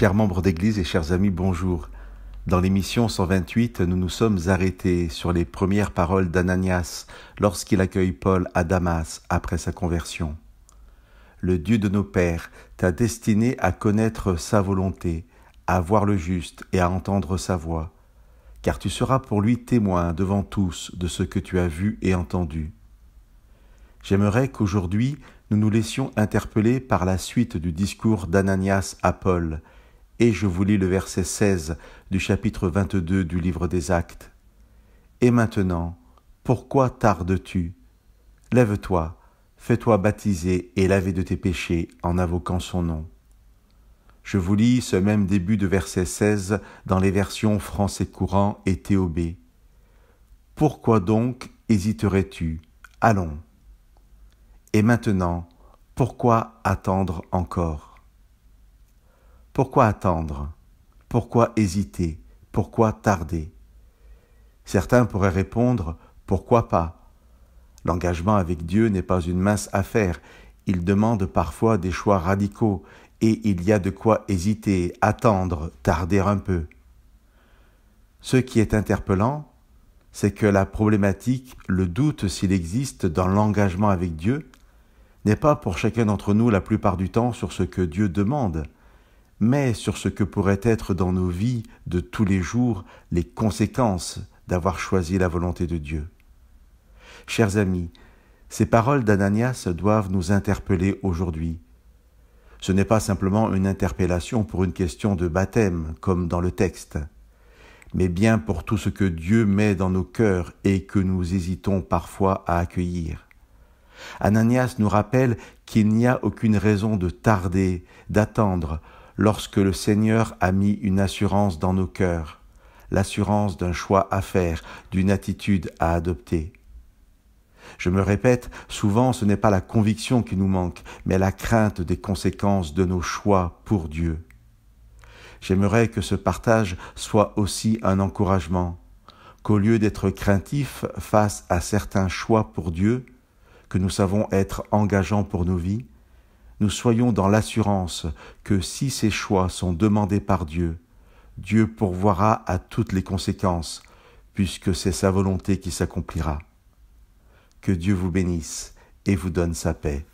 Chers membres d'Église et chers amis, bonjour. Dans l'émission 128, nous nous sommes arrêtés sur les premières paroles d'Ananias lorsqu'il accueille Paul à Damas après sa conversion. Le Dieu de nos pères t'a destiné à connaître sa volonté, à voir le juste et à entendre sa voix, car tu seras pour lui témoin devant tous de ce que tu as vu et entendu. J'aimerais qu'aujourd'hui, nous nous laissions interpeller par la suite du discours d'Ananias à Paul, et je vous lis le verset 16 du chapitre 22 du livre des Actes. « Et maintenant, pourquoi tardes-tu ? Lève-toi, fais-toi baptiser et laver de tes péchés en invoquant son nom. » Je vous lis ce même début de verset 16 dans les versions français courant et TOB. « Pourquoi donc hésiterais-tu ? Allons. Et maintenant, pourquoi attendre encore ? Pourquoi attendre ? Pourquoi hésiter ? Pourquoi tarder ? Certains pourraient répondre « pourquoi pas ?» L'engagement avec Dieu n'est pas une mince affaire, il demande parfois des choix radicaux et il y a de quoi hésiter, attendre, tarder un peu. Ce qui est interpellant, c'est que la problématique, le doute s'il existe dans l'engagement avec Dieu, n'est pas pour chacun d'entre nous la plupart du temps sur ce que Dieu demande, mais sur ce que pourraient être dans nos vies de tous les jours les conséquences d'avoir choisi la volonté de Dieu. Chers amis, ces paroles d'Ananias doivent nous interpeller aujourd'hui. Ce n'est pas simplement une interpellation pour une question de baptême, comme dans le texte, mais bien pour tout ce que Dieu met dans nos cœurs et que nous hésitons parfois à accueillir. Ananias nous rappelle qu'il n'y a aucune raison de tarder, d'attendre, lorsque le Seigneur a mis une assurance dans nos cœurs, l'assurance d'un choix à faire, d'une attitude à adopter. Je me répète, souvent ce n'est pas la conviction qui nous manque, mais la crainte des conséquences de nos choix pour Dieu. J'aimerais que ce partage soit aussi un encouragement, qu'au lieu d'être craintifs face à certains choix pour Dieu, que nous savons être engageants pour nos vies, nous soyons dans l'assurance que si ces choix sont demandés par Dieu, Dieu pourvoira à toutes les conséquences, puisque c'est sa volonté qui s'accomplira. Que Dieu vous bénisse et vous donne sa paix.